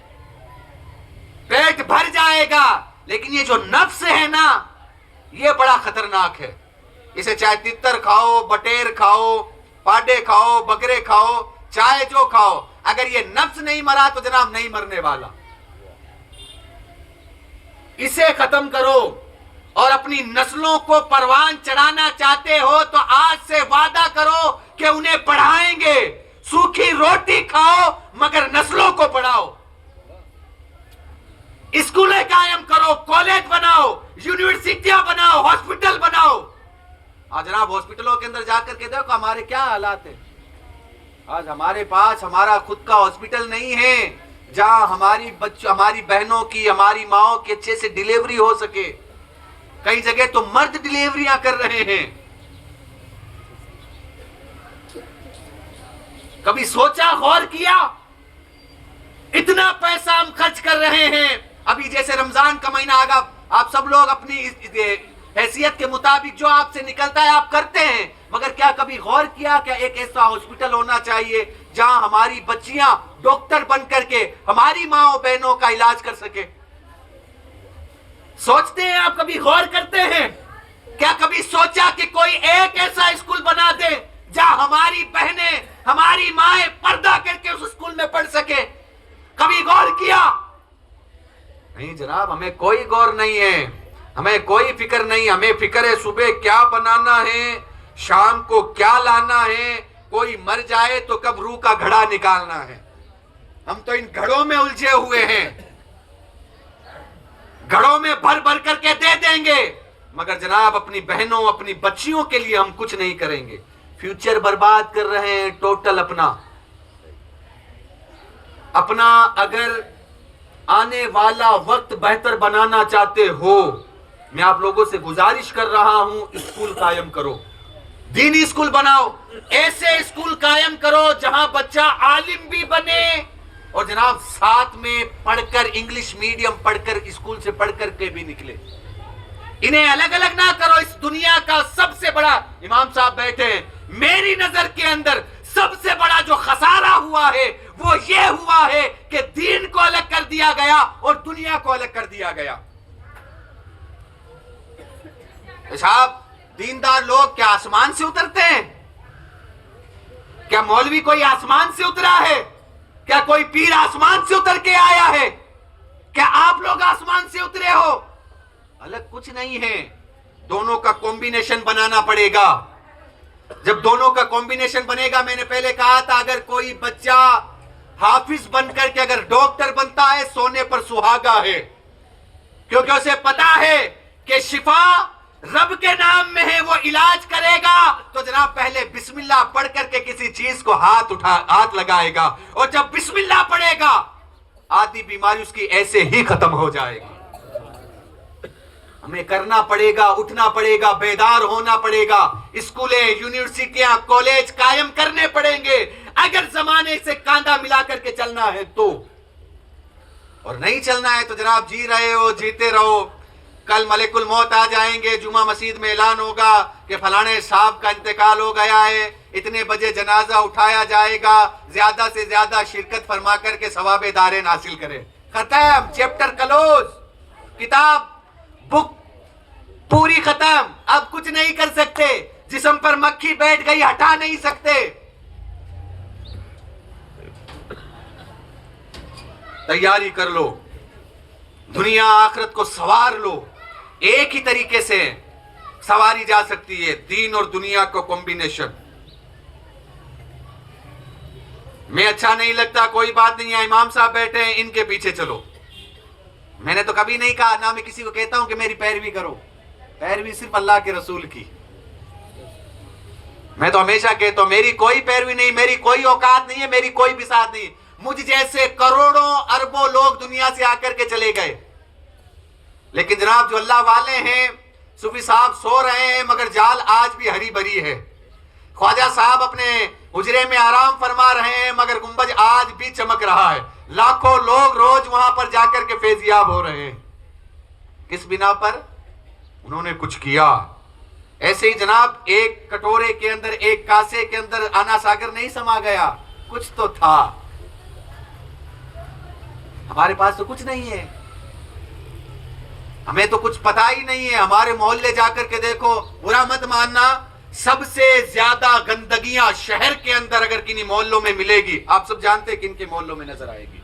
پیٹ بھر جائے گا۔ لیکن یہ جو نفس ہے نا، یہ بڑا خطرناک ہے۔ اسے چاہے تتر کھاؤ، بٹیر کھاؤ، پاڈے کھاؤ، بکرے کھاؤ، چاہے جو کھاؤ، اگر یہ نفس نہیں مرا تو جناب نہیں مرنے والا۔ اسے ختم کرو، اور اپنی نسلوں کو پروان چڑھانا چاہتے ہو تو آج سے وعدہ کرو کہ انہیں پڑھائیں گے۔ سوکھی روٹی کھاؤ مگر نسلوں کو پڑھاؤ، اسکولیں قائم کرو، کالج بناؤ، یونیورسٹیاں بناؤ، ہاسپٹل بناؤ۔ آج جناب ہاسپٹلوں کے اندر جا کر کے دیکھو ہمارے کیا حالات ہیں۔ آج ہمارے پاس ہمارا خود کا ہاسپٹل نہیں ہے جہاں ہماری بہنوں کی، ہماری ماؤں کی اچھے سے ڈیلیوری ہو سکے۔ کئی جگہ تو مرد ڈیلیوریاں کر رہے ہیں۔ کبھی سوچا، غور کیا، اتنا پیسہ ہم خرچ کر رہے ہیں۔ ابھی جیسے رمضان کا مہینہ آگا، آپ سب لوگ اپنی حیثیت کے مطابق جو آپ سے نکلتا ہے آپ کرتے ہیں، مگر کیا کبھی غور کیا کہ ایک ایسا ہاسپٹل ہونا چاہیے جہاں ہماری بچیاں ڈاکٹر بن کر کے ہماری ماں و بہنوں کا علاج کر سکے؟ سوچتے ہیں آپ، کبھی غور کرتے ہیں؟ کیا کبھی سوچا کہ کوئی ایک ایسا اسکول بنا دے جہاں ہماری بہنیں، ہماری مائیں پردہ کر کے اس اسکول میں پڑھ سکے؟ کبھی غور کیا؟ نہیں جناب، ہمیں کوئی غور نہیں ہے، ہمیں کوئی فکر نہیں۔ ہمیں فکر ہے صبح کیا بنانا ہے، شام کو کیا لانا ہے، کوئی مر جائے تو کب روح کا گھڑا نکالنا ہے۔ ہم تو ان گھڑوں میں الجھے ہوئے ہیں، گھڑوں میں بھر بھر کر کے دے دیں گے، مگر جناب اپنی بہنوں، اپنی بچیوں کے لیے ہم کچھ نہیں کریں گے۔ فیوچر برباد کر رہے ہیں ٹوٹل اپنا۔ اگر آنے والا وقت بہتر بنانا چاہتے ہو، میں آپ لوگوں سے گزارش کر رہا ہوں، اسکول قائم کرو، دینی اسکول بناؤ، ایسے اسکول قائم کرو جہاں بچہ عالم بھی بنے اور جناب ساتھ میں پڑھ کر، انگلش میڈیم پڑھ کر، اسکول سے پڑھ کر کے بھی نکلے۔ انہیں الگ الگ نہ کرو۔ اس دنیا کا سب سے بڑا، امام صاحب بیٹھے ہیں، میری نظر کے اندر سب سے بڑا جو خسارہ ہوا ہے وہ یہ ہوا ہے کہ دین کو الگ کر دیا گیا اور دنیا کو الگ کر دیا گیا۔ صاحب دیندار لوگ کیا آسمان سے اترتے ہیں؟ کیا مولوی کوئی آسمان سے اترا ہے؟ کیا کوئی پیر آسمان سے اتر کے آیا ہے؟ کیا آپ لوگ آسمان سے اترے ہو؟ الگ کچھ نہیں ہے، دونوں کا کمبینیشن بنانا پڑے گا۔ جب دونوں کا کمبینیشن بنے گا، میں نے پہلے کہا تھا اگر کوئی بچہ حافظ بن کر کے اگر ڈاکٹر بنتا ہے، سونے پر سہاگا ہے، کیونکہ اسے پتا ہے کہ شفا رب کے نام میں ہے، وہ علاج کرے گا تو جناب پہلے بسم اللہ پڑھ کر کے کسی چیز کو ہاتھ لگائے گا، اور جب بسم اللہ پڑھے گا آدھی بیماری اس کی ایسے ہی ختم ہو جائے گی۔ ہمیں کرنا پڑے گا، اٹھنا پڑے گا، بیدار ہونا پڑے گا، اسکولیں، یونیورسٹیاں، کالج قائم کرنے پڑیں گے اگر زمانے سے کاندھا ملا کر کے چلنا ہے تو، اور نہیں چلنا ہے تو جناب جی رہے ہو، جیتے رہو۔ کل ملک الموت آ جائیں گے، جمعہ مسجد میں اعلان ہوگا کہ فلانے صاحب کا انتقال ہو گیا ہے، اتنے بجے جنازہ اٹھایا جائے گا، زیادہ سے زیادہ شرکت فرما کر کے ثواب دارین حاصل کرے. ختم، چیپٹر کلوز، کتاب بک پوری ختم. اب کچھ نہیں کر سکتے، جسم پر مکھی بیٹھ گئی ہٹا نہیں سکتے. تیاری کر لو، دنیا آخرت کو سوار لو. ایک ہی طریقے سے سواری جا سکتی ہے، دین اور دنیا کو کمبینیشن میں. اچھا نہیں لگتا، کوئی بات نہیں ہے، امام صاحب بیٹھے ہیں، ان کے پیچھے چلو. میں نے تو کبھی نہیں کہا، نہ میں کسی کو کہتا ہوں کہ میری پیروی کرو. پیروی صرف اللہ کے رسول کی. میں تو ہمیشہ کہتا ہوں میری کوئی پیروی نہیں، میری کوئی اوقات نہیں ہے، میری کوئی بساط نہیں. مجھ جیسے کروڑوں اربوں لوگ دنیا سے آ کر کے چلے گئے، لیکن جناب جو اللہ والے ہیں، صوفی صاحب سو رہے ہیں مگر جال آج بھی ہری بھری ہے. خواجہ صاحب اپنے حجرے میں آرام فرما رہے ہیں مگر گنبد آج بھی چمک رہا ہے. لاکھوں لوگ روز وہاں پر جا کر کے فیضیاب ہو رہے ہیں. کس بنا پر؟ انہوں نے کچھ کیا. ایسے ہی جناب ایک کٹورے کے اندر، ایک کاسے کے اندر آنا ساگر نہیں سما گیا، کچھ تو تھا. ہمارے پاس تو کچھ نہیں ہے، ہمیں تو کچھ پتا ہی نہیں ہے. ہمارے محلے جا کر کے دیکھو، برا مت ماننا، سب سے زیادہ گندگیاں شہر کے اندر اگر کنی محلوں میں ملے گی، آپ سب جانتے ہیں کن کے محلوں میں نظر آئے گی،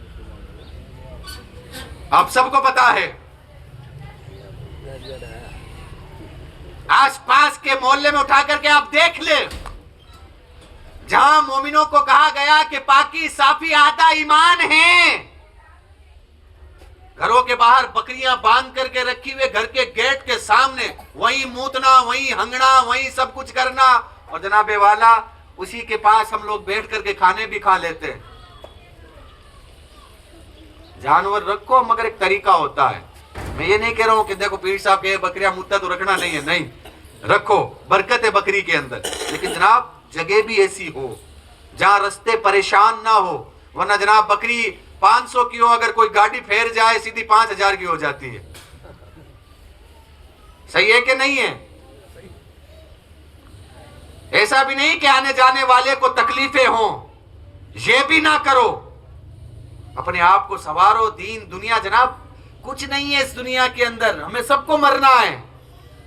آپ سب کو پتا ہے. آس پاس کے محلے میں اٹھا کر کے آپ دیکھ لیں، جہاں مومنوں کو کہا گیا کہ پاکی صافی آدھا ایمان ہے، گھروں کے باہر بکریاں باندھ کر کے رکھی ہوئے، گھر کے گیٹ کے سامنے وہیں موتنا، وہیں ہنگنا، وہیں سب کچھ کرنا، اور جناب والا اسی کے پاس ہم لوگ بیٹھ کر کے کھانے بھی کھا لیتے ہیں. جانور رکھو مگر ایک طریقہ ہوتا ہے. میں یہ نہیں کہہ رہا ہوں کہ دیکھو پیر صاحب کہ بکریاں مدت تو رکھنا نہیں ہے، نہیں رکھو، برکت ہے بکری کے اندر، لیکن جناب جگہ بھی ایسی ہو جہاں رستے پریشان نہ ہو. ورنہ جناب بکری 500 کی ہو، اگر کوئی گاڑی پھیر جائے سیدھی 5000 کی ہو جاتی ہے. صحیح ہے کہ نہیں ہے؟ ایسا بھی نہیں کہ آنے جانے والے کو تکلیفیں ہوں، یہ بھی نہ کرو. اپنے آپ کو سوارو. دین دنیا جناب کچھ نہیں ہے اس دنیا کے اندر. ہمیں سب کو مرنا ہے،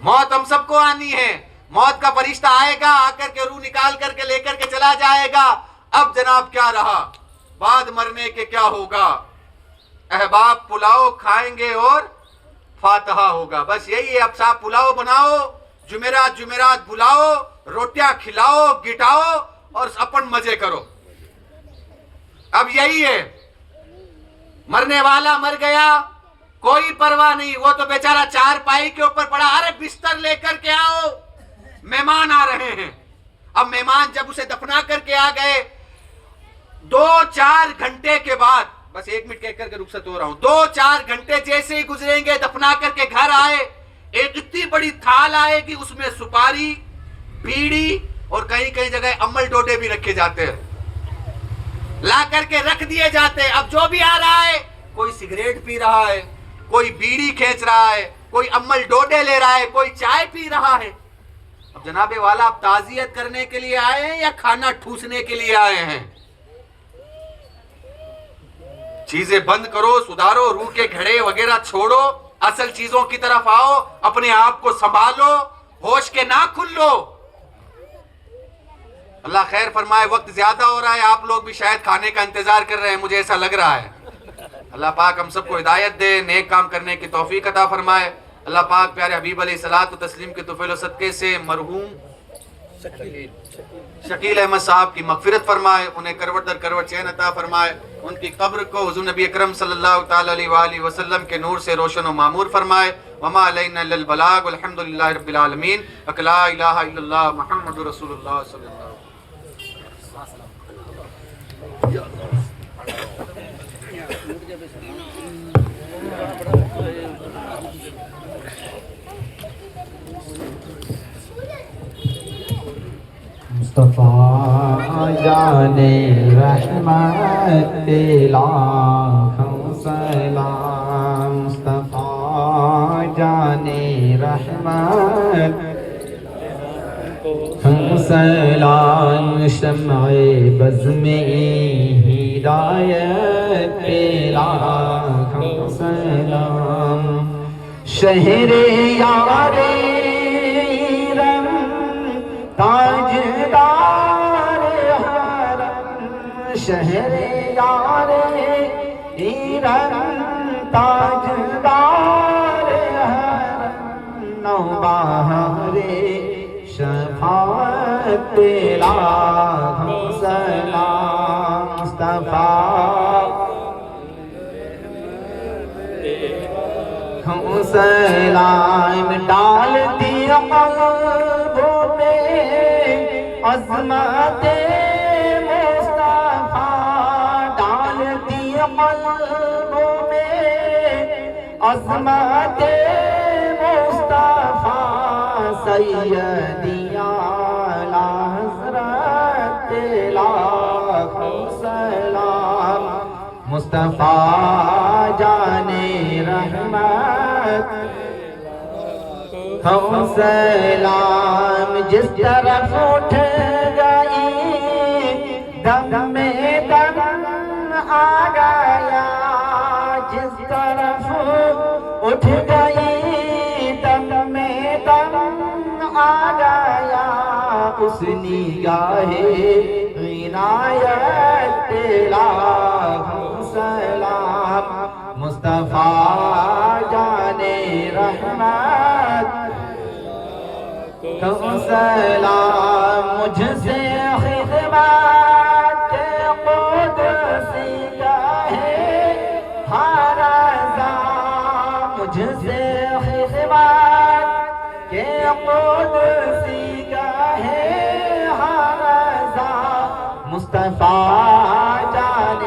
موت ہم سب کو آنی ہے. موت کا فرشتہ آئے گا، آ کر کے روح نکال کر کے لے کر کے چلا جائے گا. اب جناب کیا رہا؟ بعد مرنے کے کیا ہوگا؟ احباب پلاؤ کھائیں گے اور فاتحہ ہوگا، بس یہی ہے. اب صاحب پلاؤ بناؤ، جمعرات جمعرات بلاؤ، روٹیاں کھلاؤ، گٹاؤ اور اپن مزے کرو. اب یہی ہے. مرنے والا مر گیا، کوئی پرواہ نہیں، وہ تو بیچارہ چار پائی کے اوپر پڑا، ارے بستر لے کر کے آؤ، مہمان آ رہے ہیں. اب مہمان جب اسے دفنا کر کے آ گئے، 2-4 گھنٹے کے بعد، بس 1 منٹ کہہ کر کے رخصت ہو رہا ہوں، 2-4 گھنٹے جیسے ہی گزریں گے، دفنا کر کے گھر آئے، ایک اتنی بڑی تھال آئے گی، اس میں سپاری، بیڑی اور کہیں کہیں جگہ امل ڈوڈے بھی رکھے جاتے ہیں، لا کر کے رکھ دیے جاتے ہیں. اب جو بھی آ رہا ہے، کوئی سگریٹ پی رہا ہے، کوئی بیڑی کھینچ رہا ہے، کوئی امل ڈوڈے لے رہا ہے، کوئی چائے پی رہا ہے. اب جناب والا آپ تعزیت کرنے کے لیے آئے ہیں یا کھانا ٹھوسنے کے لیے آئے ہیں؟ چیزیں بند کرو، سدھارو، روح کے گھڑے وغیرہ چھوڑو، اصل چیزوں کی طرف آؤ، اپنے آپ کو سنبھالو، ہوش کے نہ کھلو. اللہ خیر فرمائے. وقت زیادہ ہو رہا ہے، آپ لوگ بھی شاید کھانے کا انتظار کر رہے ہیں، مجھے ایسا لگ رہا ہے. اللہ پاک ہم سب کو ہدایت دے، نیک کام کرنے کی توفیق عطا فرمائے. اللہ پاک پیارے حبیب علیہ الصلوۃ والتسلیم کے طفیل و صدقے سے مرحوم شکیل احمد صاحب کی مغفرت فرمائے، انہیں کروٹ در کروٹ چین عطا فرمائے، ان کی قبر کو حضور نبی اکرم صلی اللہ تعالی علیہ وآلہ وسلم کے نور سے روشن و معمور فرمائے. وما علینا الا البلاغ والحمد للہ رب العالمین. لا الہ الا اللہ محمد رسول اللہ صلی اللہ علیہ وسلم. مصطفیٰ جان رحمت لاکھوں سلام، مصطفیٰ جان رحمت سلام شمع بز میں ہدایت پہ لاکھوں سلام شہر یار رم تاجدار حرم شہر یار رم تاجدار حرم نوبہار شفاعت پہ لاکھوں سلام مصطفیٰ سلام ڈال دیا قلبوں میں عظمت مصطفیٰ ڈال دیا قلبوں میں عظمت مصطفیٰ سیدی اعلیٰ حضرت لاکھوں سلام مصطفیٰ جان رحمت ہم سلام جس طرف اٹھ گئی دم میں دم آ گیا جس طرف اٹھ گئی دم میں دم آ گیا اس نگاہ عنایت پہ لاکھوں سلام مصطفیٰ جان رحمت سلام مجھ سے خدمت قدسی کا ہے ہر رضا مجھ سے خدمت قدسی کا ہے ہر رضا مصطفیٰ جان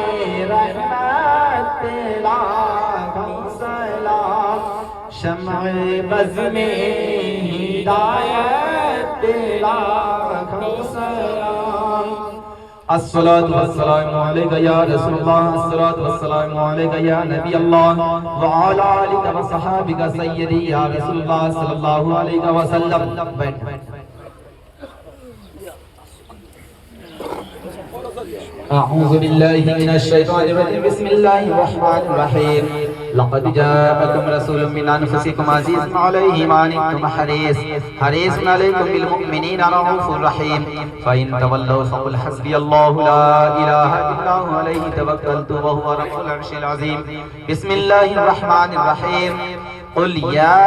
رحمت لاکھوں سلام شمع بز میں ہدایت لاکھوں سلام الصلاة والسلام علیکہ یا رسول اللہ الصلاة والسلام علیکہ یا نبی اللہ وعلا آلکہ وصحابکہ سیدی یا رسول اللہ صلی اللہ علیہ وسلم بیٹھ اعوذ باللہ من الشیطان الرجیم بسم اللہ الرحمن الرحیم لقد جاءكم رسول من انفسكم عزيز عليه ما عنتم حريص عليكم بالمؤمنين رؤوف رحيم فإن تولوا فقل حسبي الله لا إله إلا هو عليه توكلت وهو رب العرش العظيم بسم الله الرحمن الرحيم قل يا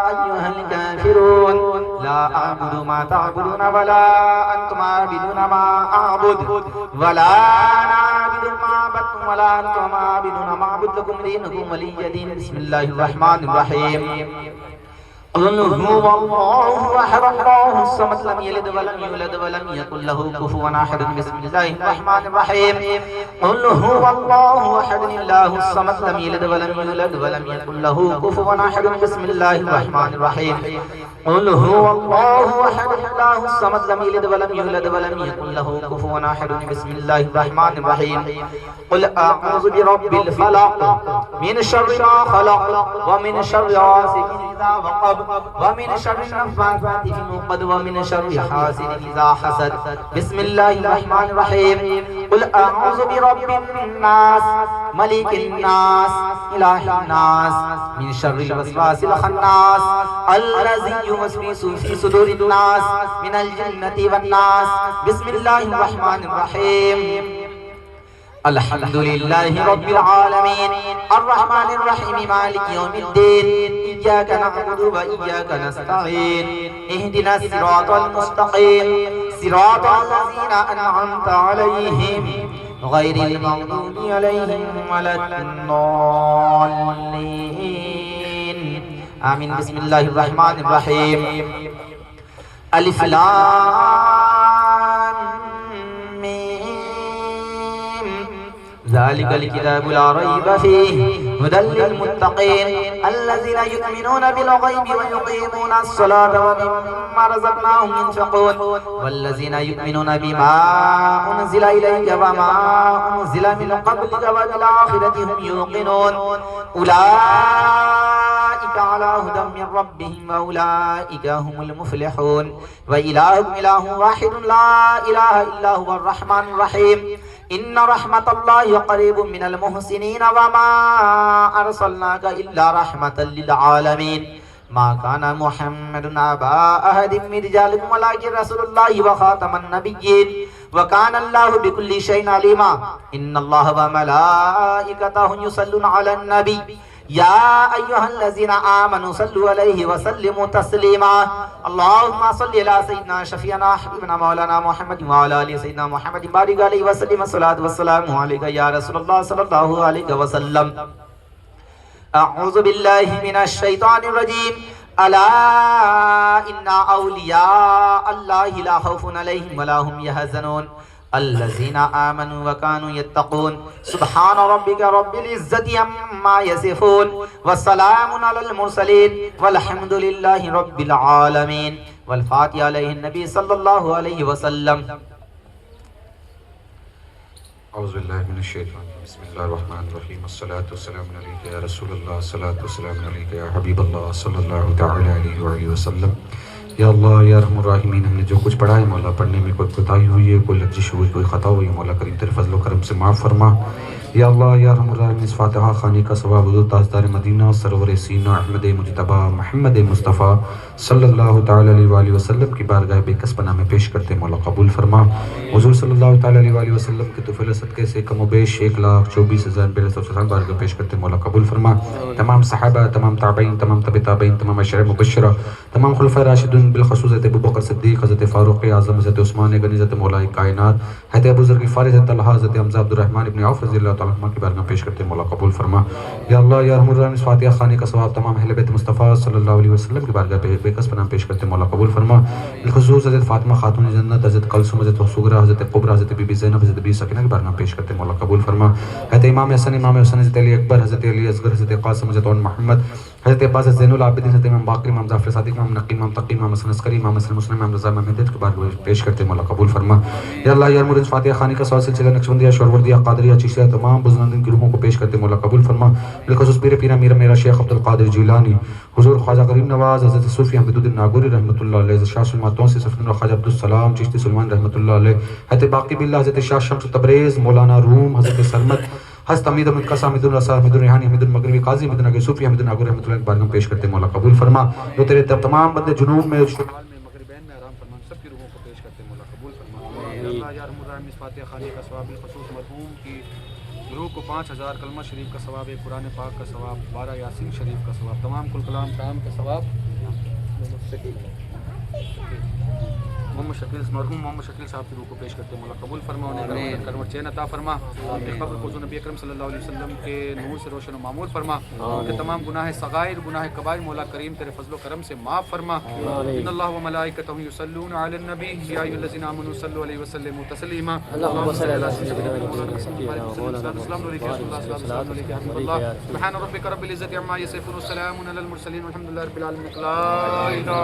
أيها الكافرون لا أعبد ما تعبدون ولا أنتم عابدون ما أعبد ولا أنا عابد ما عبدتم ولا أنتم عابدون ما أعبد لكم دينكم ولي دين بسم الله الرحمن الرحيم قل هو الله أحد الله الصمد لم يلد ولم يولد ولم يكن له كفوا أحد بسم الله الرحمن الرحيم قل هو الله أحد الله الصمد لم يلد ولم يولد ولم يكن له كفوا أحد بسم الله الرحمن الرحيم قل هو الله أحد الله الصمد لم يلد ولم يولد ولم يكن له كفوا أحد بسم الله الرحمن الرحيم قل أعوذ برب الفلق من شر ما خلق ومن شر غاسق إذا وقب ومن شر النفاثات في العقد ومن شر حاسد إذا حسد بسم الله الرحمن الرحيم قل أعوذ برب الناس ملك الناس إله الناس من شر الوسواس الخناس الذي يوسوس في صدور الناس من الجنة والناس بسم الله الرحمن الرحيم الحمد لله رب العالمين الرحمن الرحيم مالك يوم الدين إياك نعبد وإياك نستعين اهدنا الصراط المستقيم صراط الذين أنعمت عليهم غير المغضوب عليهم ولا الضالين آمين بسم الله الرحمن الرحيم الف لام ذلك الكتاب لا ريب فيه هدى للمتقين الذين يؤمنون بالغيب ويقيمون الصلاة ومما رزقناهم ينفقون والذين يؤمنون بما أنزل إليك وما أنزل من قبلك وبالآخرة هم يوقنون أولئك أولئك على هدى من ربهم وأولئك هم المفلحون وإلهكم إله واحد لا إله إلا هو الرحمن الرحيم إن رحمة الله قريب من المحسنين وما أرسلناك إلا رحمة للعالمين ما كان محمد أبا أحد من رجالكم ولكن رسول الله وخاتم النبيين وكان الله بكل شيء عليما إن الله وملائكته يصلون على النبي يا أيها الذين آمنوا صلوا عليه وسلموا تسليما اللهم صل على سيدنا شفيعنا حبيبنا مولانا محمد وعلى آل سيدنا محمد بارك عليه وسلم الصلاة والسلام عليك يا رسول الله صلى الله عليه وسلم أعوذ بالله من الشيطان الرجيم ألا إن أولياء الله لا خوف عليهم ولا هم يحزنون الذين آمنوا وكانوا يتقون سبحان ربك رب العزة عما يصفون والسلام على المرسلين والحمد لله رب العالمين والفاتحة عليه النبي صلى الله عليه وسلم. اعوذ باللہ من الشیطان بسم اللہ الرحمن الرحیم الصلاۃ والسلام علیک یا رسول اللہ الصلاۃ والسلام علیک یا حبیب اللہ صلی اللہ تعالی علیہ وآلہ وسلم. یا اللہ یا ارحم الراحمین، ہم نے جو کچھ پڑھا ہے مولا پڑھنے میں کوئی کوتاہی ہوئی ہے، کوئی لغزش ہوئی، کوئی خطا ہوئی ہے، مولا کریم تیرے فضل و کرم سے معاف فرما. یا اللہ یا ارحم الراحمین، اس فاتحہ خوانی کا ثواب حضور تاجدار مدینہ سرور سینہ احمد مجتبیٰ محمد مصطفیٰ صلی اللہ تعالی علیہ وآلہ وسلم کی بارگاہ بے کس پناہ میں پیش کرتے مولا قبول فرما. حضور صلی اللہ تعالی علیہ وآلہ وسلم کے طفیل صدقے سے کم و بیش 1,24,000 بارگاہ پیش کرتے مولا قبول فرما. تمام صحابہ، تمام تابعین، تمام تبع تابعین، تمام عشرہ مبشرہ، تمام خلفاء راشدین بالخصوص حضرت ابوبکر صدیق، حضرت فاروق اعظم، حضرت عثمان غنی، حضرت مولا کائنات، حضرت ابو ذر غفاری، حضرت طلحہ، حضرت حمزہ عبد الرحمن ابن عوف رضی اللہ تعالیٰ عنہ کی بارگاہ پیش کرتے مولا قبول فرما. یا اللہ یا ارحم الراحمین، اس فاتحہ خوانی کا ثواب تمام اہل بیت مصطفیٰ صلی اللہ علیہ وسلم کی بارگاہ بے کس پناہ پیش کرتے مولا قبول فرما. بالخصوص حضرت فاطمہ خاتون جنت، حضرت کلثوم، حضرت صغرا، حضرت کبریٰ، حضرت بی بی زینب، حضرت بی سکینہ کی بارگاہ پیش کرتے مولا قبول فرما. حضرت امام حسن، امام حسین، حضرت علی اکبر، حضرت علی اصغر، حضرت قاسم، حضرت محمد، حضرت عباس زین العابدین، حضرت امام باقر، امام جعفر صادق، امام نقی، امام تقی، امام حسن عسکری، امام حسن مسلم، امام رضا، امام ہدایت کی بارگاہ پیش کرتے مولا قبول فرما. یا اللہ یا ارحم فاتحہ خوانی کا ثواب سلسلہ نقشبندیہ، شوروردیہ، قادریہ، چشتیہ، تمام بزرگان کی روحوں کو پیش کرتے مولا قبول فرما. بالخصوص پیر پیرا میرا شیخ عبد القادر جیلانی، حضور خواجہ غریب نواز، حضرت صوفی احمد الدین ناگوری رحمۃ اللہ علیہ، حضرت شاہ سلمان تونسی، صفی خواجہ عبدالسلام چشتی سلمان رحمۃ اللہ علیہ، حضرت باقی باللہ، حضرت شاہ شمس تبریز، مولانا روم، حضرت سرمد، حضرت امید احمد قاسم، امید الرسا، امید الریحانی، امید المغربی، قاضی امید ناگوری، صوفی امید ناگوری رحمۃ اللہ کی بارگاہ پیش کرتے مولا قبول فرما. جو تیرے تمام بندے جنوب میں، شمال میں، مغربین میں آرام فرما، سب کی روحوں کو پیش کرتے مولا قبول فرما. یا اللہ یا ارحم الراحمین، اس فاتحہ خوانی کا ثواب بالخصوص مرحوم کی روح کو 5,000 کلمہ شریف کا ثواب، قرآن پاک کا ثواب، 12 یاسین شریف کا ثواب، تمام کل کلام کام کا ثواب، محمد شکیل، مرحوم محمد شکیل صاحب کی روح کو پیش کرتے مولا قبول فرما. انہیں کروٹ چین عطا فرما. اپنے قبر کو نبی اکرم صلی اللہ علیہ وسلم کے نور سے روشن و معمور فرما. ان کے تمام گناہ صغائر، گناہ کبائر مولا کریم تیرے فضل و کرم سے معاف فرما. ان اللہ و ملائکتہ یصلون علی النبی یا ایھا الذین آمنوا صلوا علیہ وسلموا تسلیما. اللهم صل علی سیدنا مولانا السلام علیکم السلام علیکم اللہ. سبحان ربک رب العزة عما یصفون والسلام علی المرسلین والحمد للہ رب العالمین. لا الہ